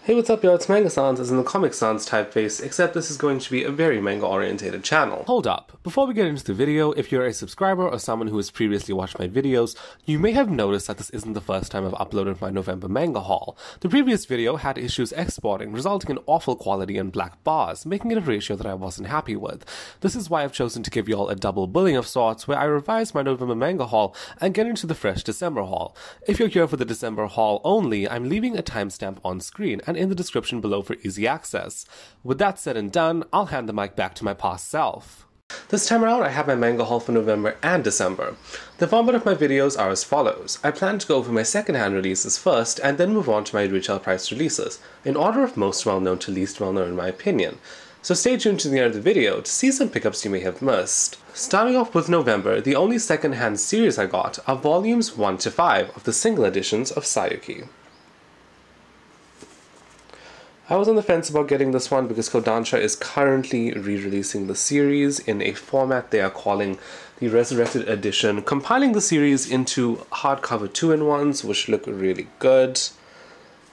Hey, what's up, y'all? It's Manga Sans as in the Comic Sans typeface, except this is going to be a very manga-orientated channel. Hold up. Before we get into the video, if you're a subscriber or someone who has previously watched my videos, you may have noticed that this isn't the first time I've uploaded my November manga haul. The previous video had issues exporting, resulting in awful quality and black bars, making it a ratio that I wasn't happy with. This is why I've chosen to give y'all a double billing of sorts, where I revise my November manga haul and get into the fresh December haul. If you're here for the December haul only, I'm leaving a timestamp on screen and in the description below for easy access. With that said and done, I'll hand the mic back to my past self. This time around, I have my manga haul for November and December. The format of my videos are as follows. I plan to go over my secondhand releases first, and then move on to my retail price releases, in order of most well-known to least well-known in my opinion. So stay tuned to the end of the video to see some pickups you may have missed. Starting off with November, the only secondhand series I got are volumes 1 to 5 of the single editions of Sayuki. I was on the fence about getting this one because Kodansha is currently re-releasing the series in a format they are calling the Resurrected Edition, compiling the series into hardcover 2-in-1s, which look really good.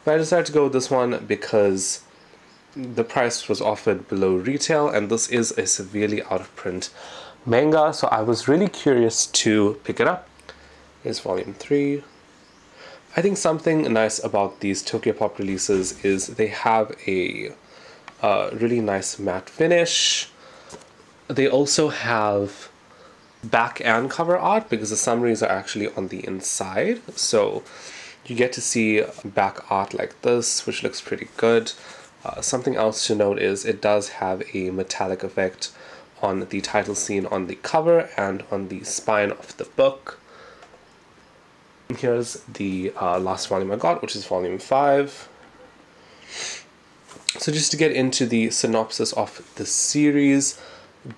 But I decided to go with this one because the price was offered below retail, and this is a severely out-of-print manga, so I was really curious to pick it up. Here's volume 3. I think something nice about these Tokyopop releases is they have a really nice matte finish. They also have back and cover art because the summaries are actually on the inside. So you get to see back art like this, which looks pretty good. Something else to note is it does have a metallic effect on the title scene on the cover and on the spine of the book. Here's the last volume I got, which is volume 5. So just to get into the synopsis of the series,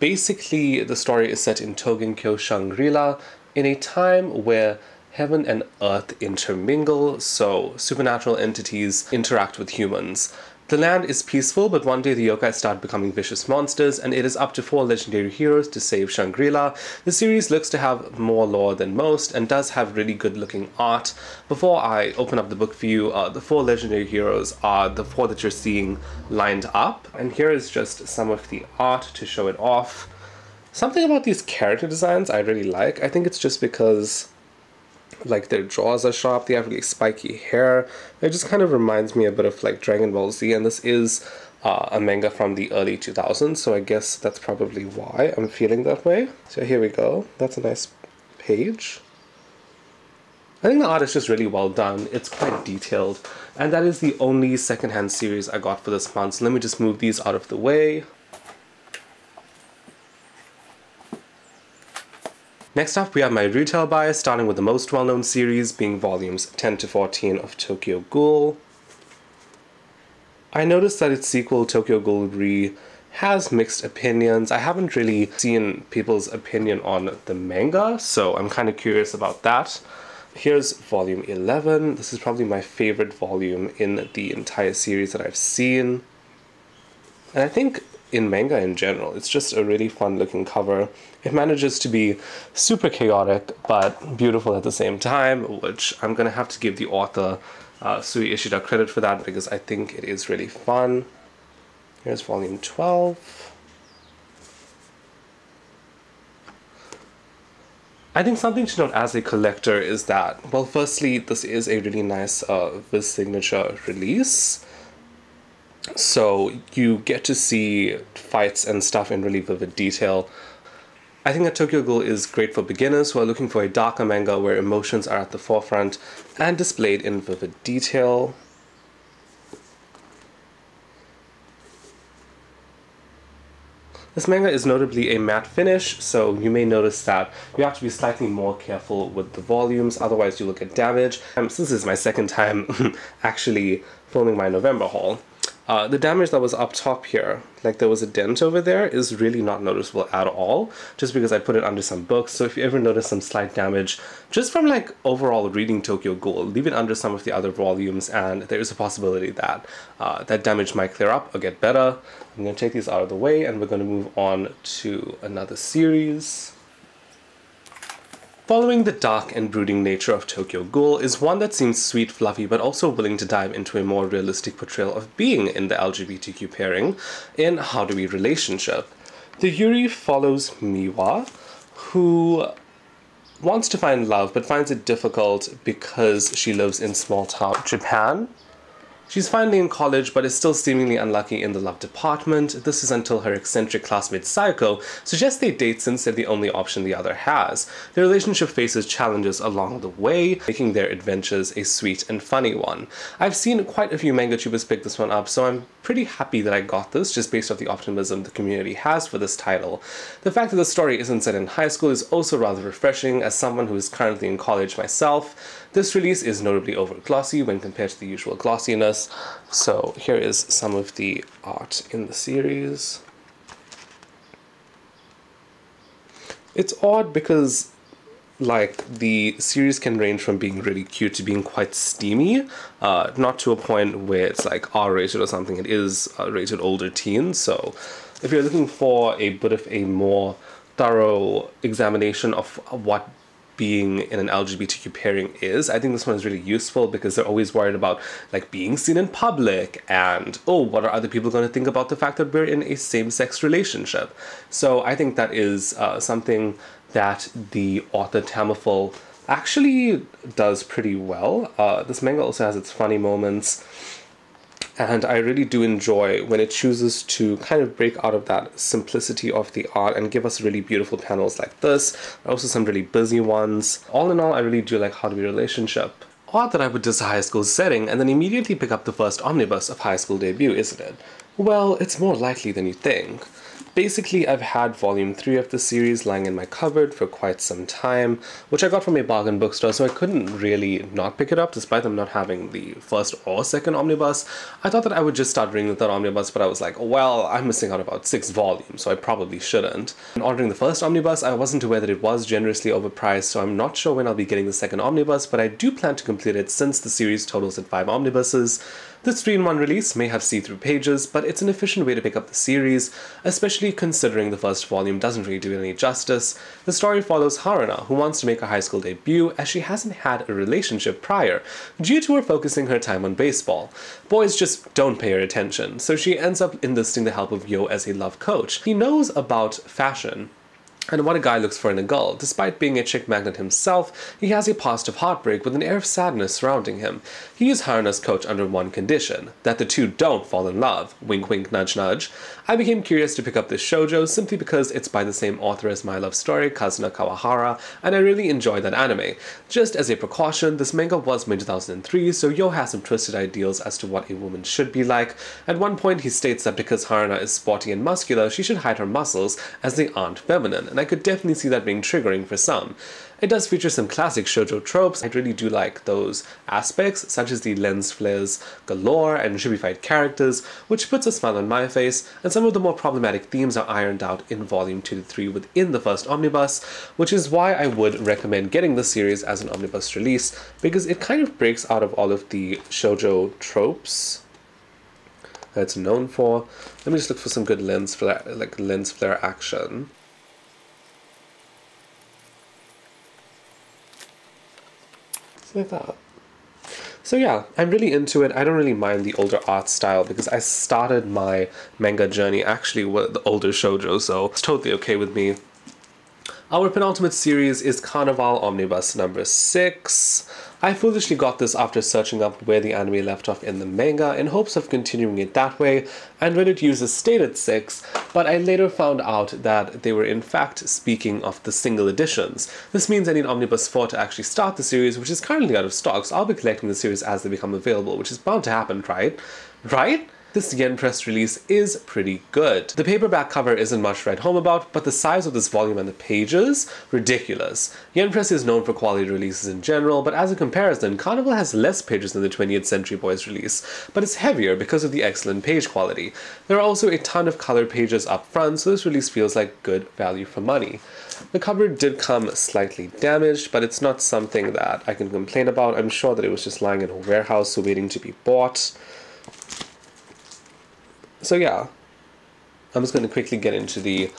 basically the story is set in Togenkyo Shangri-La in a time where heaven and earth intermingle, so supernatural entities interact with humans. The land is peaceful, but one day the yokai start becoming vicious monsters, and it is up to 4 legendary heroes to save Shangri-La. The series looks to have more lore than most, and does have really good looking art. Before I open up the book for you, the 4 legendary heroes are the 4 that you're seeing lined up, and here is just some of the art to show it off. Something about these character designs I really like. I think it's just because like their jaws are sharp, they have really spiky hair. It just kind of reminds me a bit of like Dragon Ball Z, and this is a manga from the early 2000s, so I guess that's probably why I'm feeling that way. So here we go. That's a nice page. I think the art is just really well done. It's quite detailed, and that is the only secondhand series I got for this month. So let me just move these out of the way. Next up, we have my retail buy, starting with the most well-known series, being volumes 10 to 14 of Tokyo Ghoul. I noticed that its sequel, Tokyo Ghoul Re, has mixed opinions. I haven't really seen people's opinion on the manga, so I'm kind of curious about that. Here's volume 11. This is probably my favorite volume in the entire series that I've seen. And I think in manga in general, it's just a really fun looking cover. It manages to be super chaotic but beautiful at the same time, which I'm gonna have to give the author Sui Ishida credit for that because I think it is really fun. Here's volume 12. I think something to note as a collector is that, well, firstly, this is a really nice Viz signature release. So you get to see fights and stuff in really vivid detail. I think that Tokyo Ghoul is great for beginners who are looking for a darker manga where emotions are at the forefront and displayed in vivid detail. This manga is notably a matte finish, so you may notice that you have to be slightly more careful with the volumes, otherwise you will get damage. Since this is my second time actually filming my November haul, the damage that was up top here, like there was a dent over there, is really not noticeable at all, just because I put it under some books. So if you ever notice some slight damage, just from like overall reading Tokyo Ghoul, leave it under some of the other volumes, and there is a possibility that that damage might clear up or get better. I'm going to take these out of the way, and we're going to move on to another series. Following the dark and brooding nature of Tokyo Ghoul is one that seems sweet, fluffy, but also willing to dive into a more realistic portrayal of being in the LGBTQ pairing in How Do We Relationship. The Yuri follows Miwa, who wants to find love but finds it difficult because she lives in small-town Japan. She's finally in college, but is still seemingly unlucky in the love department. This is until her eccentric classmate Sayoko suggests they date since they're the only option the other has. Their relationship faces challenges along the way, making their adventures a sweet and funny one. I've seen quite a few manga tubers pick this one up, so I'm pretty happy that I got this, just based off the optimism the community has for this title. The fact that the story isn't set in high school is also rather refreshing, as someone who is currently in college myself. This release is notably over glossy when compared to the usual glossiness, so here is some of the art in the series. It's odd because, like, the series can range from being really cute to being quite steamy, not to a point where it's like R-rated or something. It is rated older teens, so if you're looking for a bit of a more thorough examination of what being in an LGBTQ pairing is, I think this one is really useful because they're always worried about like being seen in public and, oh, what are other people going to think about the fact that we're in a same-sex relationship. So I think that is something that the author Tamiful actually does pretty well. This manga also has its funny moments, and I really do enjoy when it chooses to kind of break out of that simplicity of the art and give us really beautiful panels like this, also some really busy ones. All in all, I really do like How Do We Relationship. Odd that I would diss a high school setting and then immediately pick up the first omnibus of high school debut, isn't it? Well, it's more likely than you think. Basically, I've had volume 3 of the series lying in my cupboard for quite some time, which I got from a bargain bookstore, so I couldn't really not pick it up despite them not having the first or second omnibus. I thought that I would just start reading the third omnibus, but I was like, well, I'm missing out about 6 volumes, so I probably shouldn't. In ordering the first omnibus, I wasn't aware that it was generously overpriced, so I'm not sure when I'll be getting the second omnibus, but I do plan to complete it since the series totals at 5 omnibuses. This 3-in-1 release may have see-through pages, but it's an efficient way to pick up the series, especially considering the first volume doesn't really do it any justice. The story follows Haruna, who wants to make a high school debut as she hasn't had a relationship prior, due to her focusing her time on baseball. Boys just don't pay her attention, so she ends up enlisting the help of Yo as a love coach. He knows about fashion and what a guy looks for in a girl. Despite being a chick magnet himself, he has a past of heartbreak with an air of sadness surrounding him. He is Haruna's coach under one condition, that the two don't fall in love. Wink wink nudge nudge. I became curious to pick up this shoujo simply because it's by the same author as my love story, Kazuna Kawahara, and I really enjoyed that anime. Just as a precaution, this manga was made in 2003, so Yo has some twisted ideals as to what a woman should be like. At one point he states that because Haruna is sporty and muscular, she should hide her muscles as they aren't feminine, and I could definitely see that being triggering for some. It does feature some classic shoujo tropes. I really do like those aspects, such as the lens flares galore and shibby-fied characters, which puts a smile on my face, and some of the more problematic themes are ironed out in volume 2 to 3 within the first omnibus, which is why I would recommend getting the series as an omnibus release, because it kind of breaks out of all of the shoujo tropes that it's known for. Let me just look for some good lens flare action. Like that. So yeah, I'm really into it. I don't really mind the older art style because I started my manga journey actually with the older shoujo, so it's totally okay with me. Our penultimate series is Carnival Omnibus number 6. I foolishly got this after searching up where the anime left off in the manga in hopes of continuing it that way, and Reddit users stated 6, but I later found out that they were in fact speaking of the single editions. This means I need Omnibus 4 to actually start the series, which is currently out of stock, so I'll be collecting the series as they become available, which is bound to happen, right? Right? This Yen Press release is pretty good. The paperback cover isn't much to write home about, but the size of this volume and the pages, ridiculous. Yen Press is known for quality releases in general, but as a comparison, Carnival has less pages than the 20th Century Boys release, but it's heavier because of the excellent page quality. There are also a ton of colored pages up front, so this release feels like good value for money. The cover did come slightly damaged, but it's not something that I can complain about. I'm sure that it was just lying in a warehouse waiting to be bought. So yeah, I'm just going to quickly get into the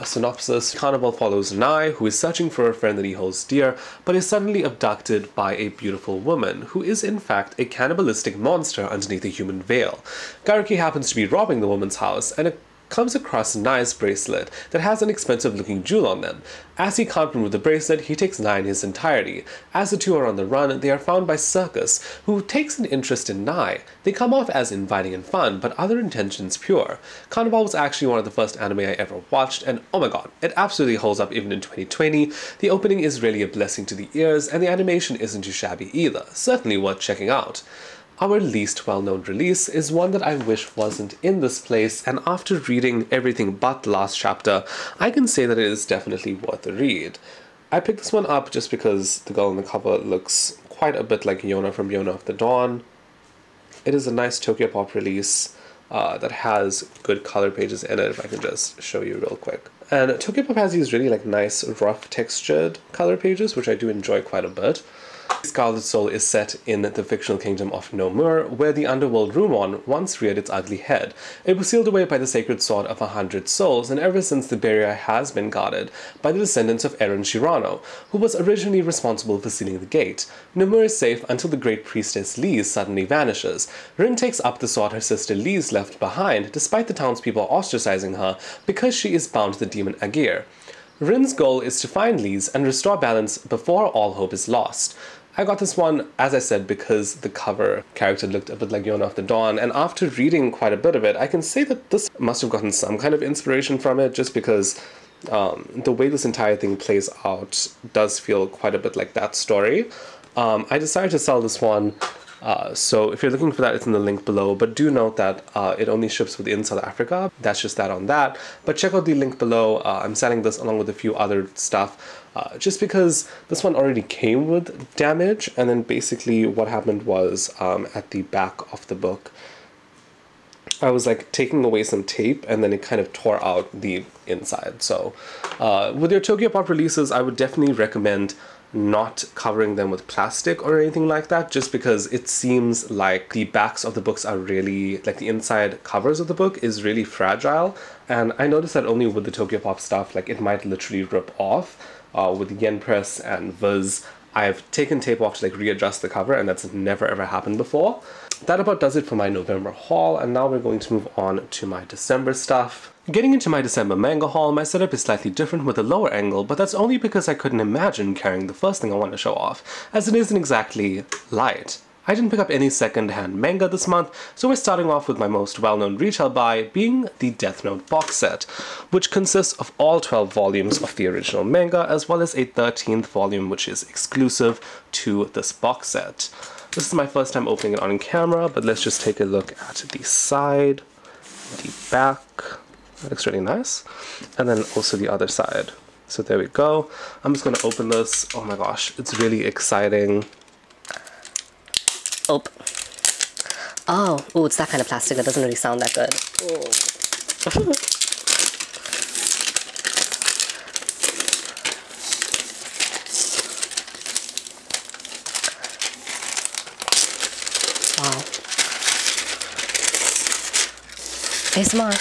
Synopsis: Carnival follows Nai, who is searching for a friend that he holds dear, but is suddenly abducted by a beautiful woman, who is in fact a cannibalistic monster underneath a human veil. Garuki happens to be robbing the woman's house, and comes across Nai's bracelet that has an expensive looking jewel on them. As he can't remove the bracelet, he takes Nai in his entirety. As the two are on the run, they are found by Circus, who takes an interest in Nai. They come off as inviting and fun, but other intentions pure. Carnival was actually one of the first anime I ever watched, and oh my god, it absolutely holds up even in 2020. The opening is really a blessing to the ears, and the animation isn't too shabby either. Certainly worth checking out. Our least well-known release is one that I wish wasn't in this place, and after reading everything but the last chapter, I can say that it is definitely worth a read. I picked this one up just because the girl on the cover looks quite a bit like Yona from Yona of the Dawn. It is a nice Tokyo Pop release that has good color pages in it, if I can just show you real quick. And Tokyo Pop has these really nice rough textured color pages, which I do enjoy quite a bit. Scarlet Soul is set in the fictional kingdom of Nomura, where the underworld Rumon once reared its ugly head. It was sealed away by the sacred sword of 100 souls, and ever since the barrier has been guarded by the descendants of Eren Shirano, who was originally responsible for sealing the gate. Nomura is safe until the great priestess Lise suddenly vanishes. Rin takes up the sword her sister Lise left behind, despite the townspeople ostracizing her because she is bound to the demon Agir. Rin's goal is to find Lise and restore balance before all hope is lost. I got this one, as I said, because the cover character looked a bit like Yona of the Dawn, and after reading quite a bit of it, I can say that this must have gotten some kind of inspiration from it, just because the way this entire thing plays out does feel quite a bit like that story. I decided to sell this one, so if you're looking for that, it's in the link below, but do note that it only ships within South Africa. That's just that on that, but check out the link below. I'm selling this along with a few other stuff, just because this one already came with damage, and then basically what happened was at the back of the book, I was taking away some tape, and then it kind of tore out the inside. So with your Tokyo Pop releases, I would definitely recommend not covering them with plastic or anything like that, just because it seems like the backs of the books are really, the inside covers of the book is really fragile, and I noticed that only with the Tokyo Pop stuff, it might literally rip off. With Yen Press and Viz, I've taken tape off to readjust the cover, and that's never ever happened before. That about does it for my November haul, and now we're going to move on to my December stuff. Getting into my December manga haul, my setup is slightly different with a lower angle, but that's only because I couldn't imagine carrying the first thing I want to show off, as it isn't exactly light. I didn't pick up any second-hand manga this month, so we're starting off with my most well-known retail buy, being the Death Note box set, which consists of all 12 volumes of the original manga, as well as a 13th volume which is exclusive to this box set. This is my first time opening it on camera, but let's just take a look at the side, the back. That looks really nice. And then also the other side. So there we go. I'm just gonna open this. Oh my gosh, it's really exciting. Oh, ooh, it's that kind of plastic that doesn't really sound that good. Wow. ASMR.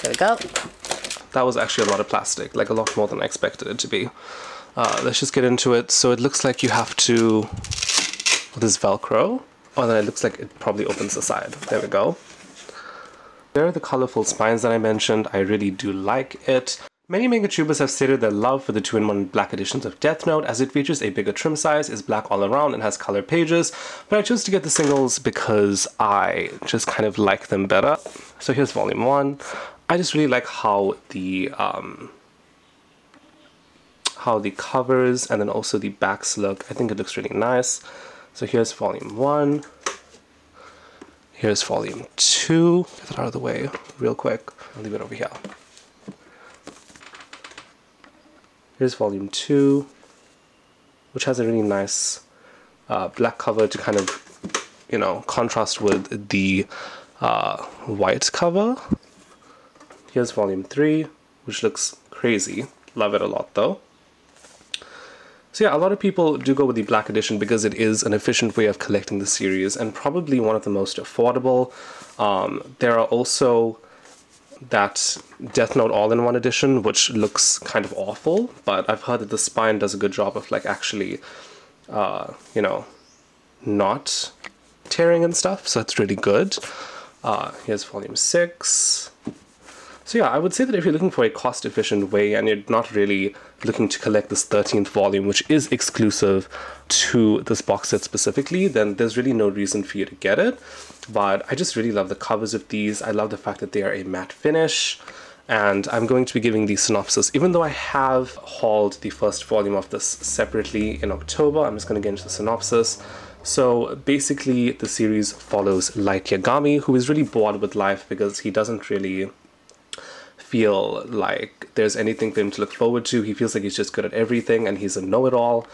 There we go. That was actually a lot of plastic, a lot more than I expected it to be. Let's just get into it. So it looks like you have to... This Velcro. Oh, then it looks like it probably opens the side. There we go. There are the colorful spines that I mentioned. I really do like it. Many manga tubers have stated their love for the 2-in-1 black editions of Death Note, as it features a bigger trim size, is black all around, and has color pages, but I chose to get the singles because I just kind of like them better. So here's volume 1. I just really like how the covers and then also the backs look. I think it looks really nice. So here's volume 1. Here's volume 2. Get that out of the way real quick. I'll leave it over here. Here's volume 2, which has a really nice black cover to kind of, contrast with the white cover. Here's volume 3, which looks crazy. Love it a lot though. So yeah, a lot of people do go with the black edition because it is an efficient way of collecting the series and probably one of the most affordable. There are also that Death Note all-in-one edition, which looks kind of awful, but I've heard that the spine does a good job of like actually, you know, not tearing and stuff, so that's really good. Here's volume 6. So yeah, I would say that if you're looking for a cost-efficient way and you're not really looking to collect this 13th volume, which is exclusive to this box set specifically, then there's really no reason for you to get it. But I just really love the covers of these. I love the fact that they are a matte finish. And I'm going to be giving the synopsis, even though I have hauled the first volume of this separately in October. I'm just going to get into the synopsis. So basically, the series follows Light Yagami, who is really bored with life because he doesn't really feel like there's anything for him to look forward to. He feels like he's just good at everything and he's a know-it-all.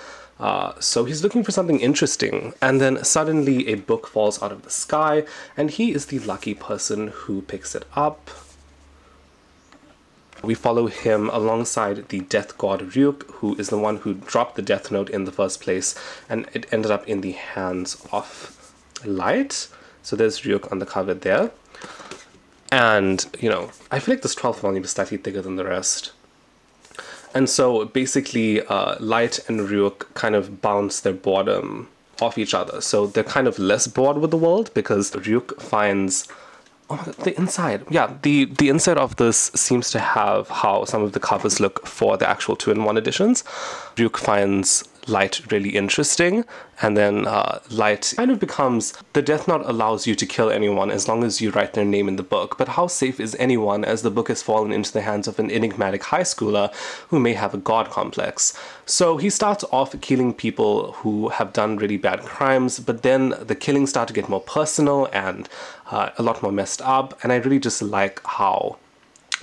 So he's looking for something interesting, and then suddenly a book falls out of the sky and he is the lucky person who picks it up. We follow him alongside the death god Ryuk, who is the one who dropped the Death Note in the first place, and it ended up in the hands of Light. So there's Ryuk on the cover there. And, you know, I feel like this 12th volume is slightly thicker than the rest. And so basically, Light and Ryuk kind of bounce their boredom off each other. So they're kind of less bored with the world because Ryuk finds... Oh, the inside. Yeah, the inside of this seems to have how some of the covers look for the actual 2-in-1 editions. Ryuk finds Light really interesting, and then Light kind of becomes... The Death Note allows you to kill anyone as long as you write their name in the book, but how safe is anyone as the book has fallen into the hands of an enigmatic high schooler who may have a god complex? So he starts off killing people who have done really bad crimes, but then the killings start to get more personal and a lot more messed up, and I really just like how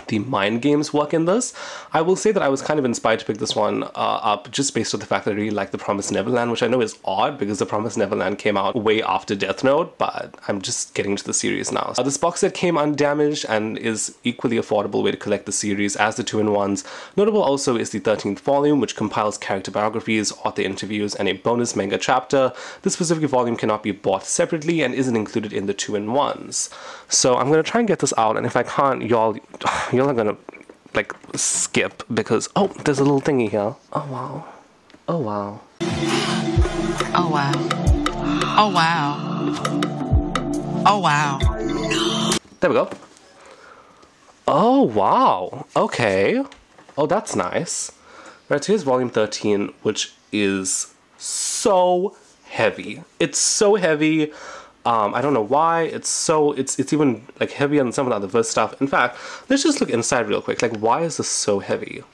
the mind games work in this. I will say that I was kind of inspired to pick this one up just based on the fact that I really like The Promised Neverland, which I know is odd because The Promised Neverland came out way after Death Note, but I'm just getting to the series now. This box set came undamaged and is equally affordable way to collect the series as the 2-in-1s. Notable also is the 13th volume, which compiles character biographies, author interviews, and a bonus manga chapter. This specific volume cannot be bought separately and isn't included in the 2-in-1s. So I'm going to try and get this out, and if I can't, y'all are gonna like skip because oh, there's a little thingy here. Oh wow. Oh wow. Oh wow. Oh wow. Oh wow. There we go. Oh wow. Okay. Oh, that's nice. Right, so here's volume 13, which is so heavy. It's so heavy. I don't know why. It's even like heavier than some of the other verse stuff. In fact, let's just look inside real quick. Like, why is this so heavy?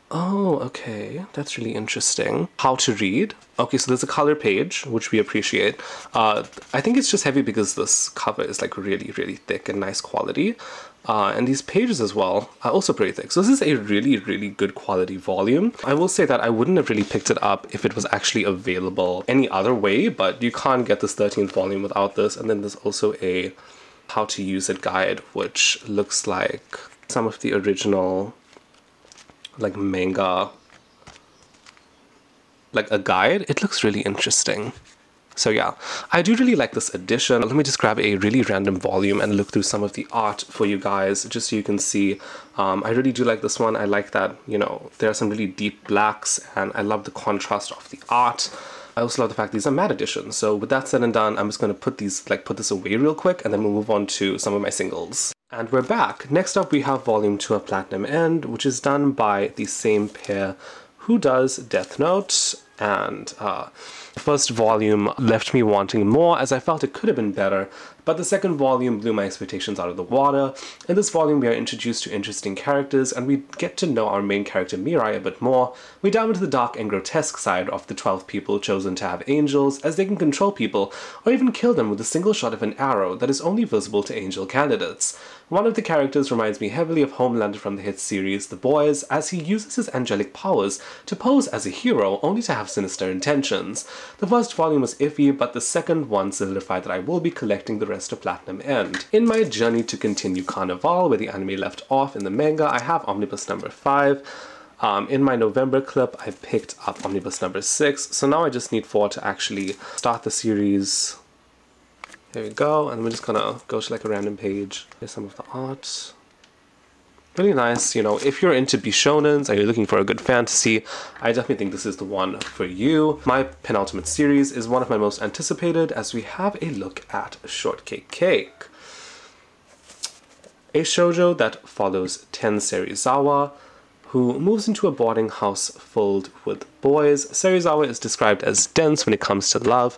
Oh, okay. That's really interesting. How to read. Okay, so there's a color page, which we appreciate. I think it's just heavy because this cover is like really, really thick and nice quality. And these pages as well are also pretty thick. So this is a really, really good quality volume. I will say that I wouldn't have really picked it up if it was actually available any other way, but you can't get this 13th volume without this. And then there's also a how to use it guide, which looks like some of the original like manga, like a guide. It looks really interesting. So yeah, I do really like this edition. Let me just grab a really random volume and look through some of the art for you guys, just so you can see. I really do like this one. I like that, you know, there are some really deep blacks, and I love the contrast of the art. I also love the fact these are matte editions. So with that said and done, I'm just going to put this away real quick, and then we'll move on to some of my singles. And we're back. Next up, we have volume 2 of Platinum End, which is done by the same pair who does Death Note, and the first volume left me wanting more as I felt it could have been better, but the second volume blew my expectations out of the water. In this volume, we are introduced to interesting characters, and we get to know our main character Mirai a bit more. We dive into the dark and grotesque side of the 12 people chosen to have angels, as they can control people, or even kill them with a single shot of an arrow that is only visible to angel candidates. One of the characters reminds me heavily of Homelander from the hit series The Boys, as he uses his angelic powers to pose as a hero only to have sinister intentions. The first volume was iffy, but the second one solidified that I will be collecting the rest of Platinum End. In my journey to continue Carnival, where the anime left off in the manga, I have Omnibus number 5. In my November clip, I picked up Omnibus number 6, so now I just need 4 to actually start the series. There we go, and we're just gonna go to like a random page. Here's some of the art. Really nice, you know, if you're into bishonens and you're looking for a good fantasy, I definitely think this is the one for you. My penultimate series is one of my most anticipated, as we have a look at Shortcake Cake. A shoujo that follows Ten Serizawa, who moves into a boarding house filled with boys. Serizawa is described as dense when it comes to love,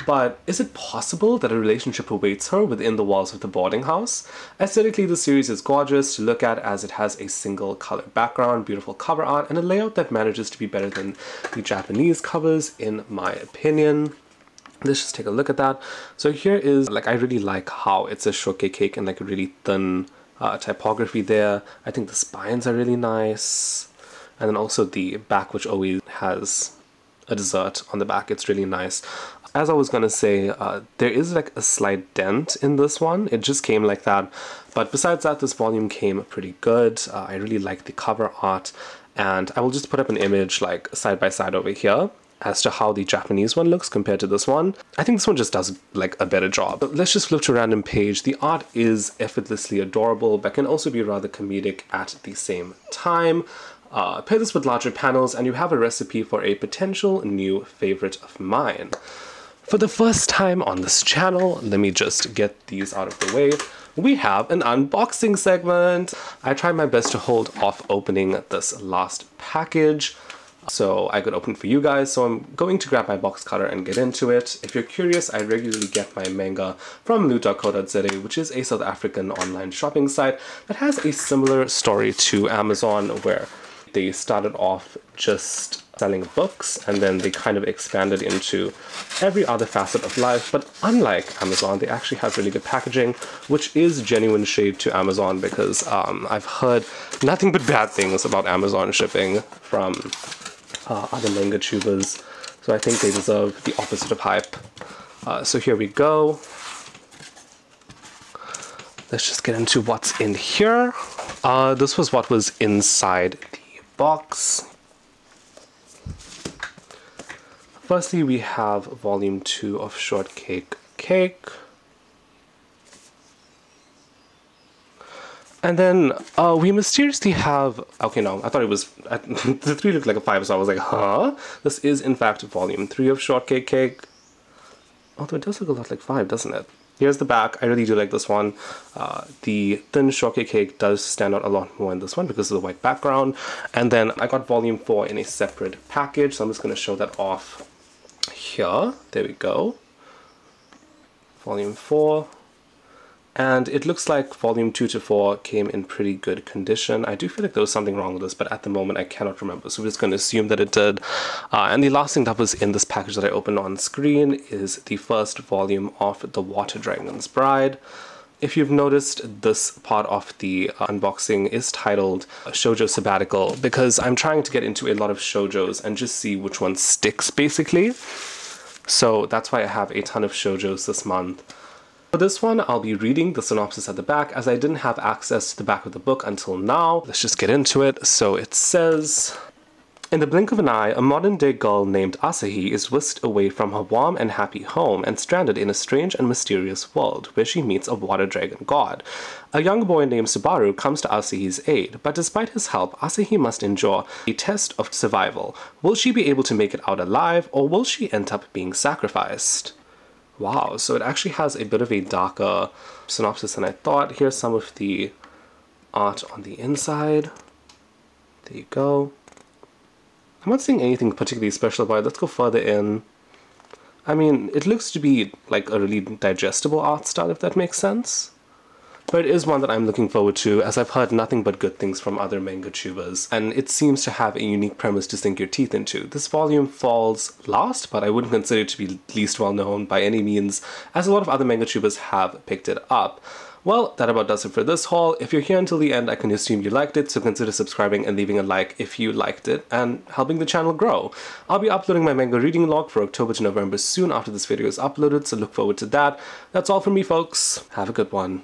but is it possible that a relationship awaits her within the walls of the boarding house? Aesthetically, the series is gorgeous to look at, as it has a single color background, beautiful cover art, and a layout that manages to be better than the Japanese covers, in my opinion. Let's just take a look at that. So here is, like, I really like how it's a shortcake cake and like a really thin typography there. I think the spines are really nice, and then also the back, which always has a dessert on the back. It's really nice. As I was gonna say, there is like a slight dent in this one. It just came like that, but besides that, this volume came pretty good. I really like the cover art, and I will just put up an image like side by side over here as to how the Japanese one looks compared to this one. I think this one just does like a better job. But let's just flip to a random page. The art is effortlessly adorable, but can also be rather comedic at the same time. Pair this with larger panels and you have a recipe for a potential new favorite of mine. For the first time on this channel, let me just get these out of the way. We have an unboxing segment. I tried my best to hold off opening this last package so I could open for you guys, so I'm going to grab my box cutter and get into it. If you're curious, I regularly get my manga from loot.co.za, which is a South African online shopping site that has a similar story to Amazon, where they started off just selling books and then they kind of expanded into every other facet of life. But unlike Amazon, they actually have really good packaging, which is genuine shade to Amazon, because I've heard nothing but bad things about Amazon shipping from other manga tubers, so I think they deserve the opposite of hype. So here we go. Let's just get into what's in here. This was what was inside the box. Firstly, we have volume 2 of Shortcake Cake. And then we mysteriously have, okay, no, I thought it was, the 3 looked like a 5, so I was like, huh? This is in fact volume 3 of Shortcake Cake. Although it does look a lot like 5, doesn't it? Here's the back. I really do like this one. The thin Shortcake Cake does stand out a lot more in this one because of the white background. And then I got volume 4 in a separate package, so I'm just going to show that off here. There we go. Volume 4. And it looks like volume 2 to 4 came in pretty good condition. I do feel like there was something wrong with this, but at the moment I cannot remember, so we're just going to assume that it did. And the last thing that was in this package that I opened on screen is the first volume of The Water Dragon's Bride. If you've noticed, this part of the unboxing is titled Shojo Sabbatical, because I'm trying to get into a lot of shoujos and just see which one sticks, basically. So that's why I have a ton of shoujos this month. For this one, I'll be reading the synopsis at the back, as I didn't have access to the back of the book until now. Let's just get into it. So it says, in the blink of an eye, a modern-day girl named Asahi is whisked away from her warm and happy home and stranded in a strange and mysterious world, where she meets a water dragon god. A young boy named Subaru comes to Asahi's aid, but despite his help, Asahi must endure a test of survival. Will she be able to make it out alive, or will she end up being sacrificed? Wow, so it actually has a bit of a darker synopsis than I thought. Here's some of the art on the inside. There you go. I'm not seeing anything particularly special about it. Let's go further in. I mean, it looks to be like a really digestible art style, if that makes sense. But it is one that I'm looking forward to, as I've heard nothing but good things from other manga tubers, and it seems to have a unique premise to sink your teeth into. This volume falls last, but I wouldn't consider it to be least well known by any means, as a lot of other manga tubers have picked it up. Well, that about does it for this haul. If you're here until the end, I can assume you liked it, so consider subscribing and leaving a like if you liked it, and helping the channel grow. I'll be uploading my manga reading log for October to November soon after this video is uploaded, so look forward to that. That's all from me, folks. Have a good one.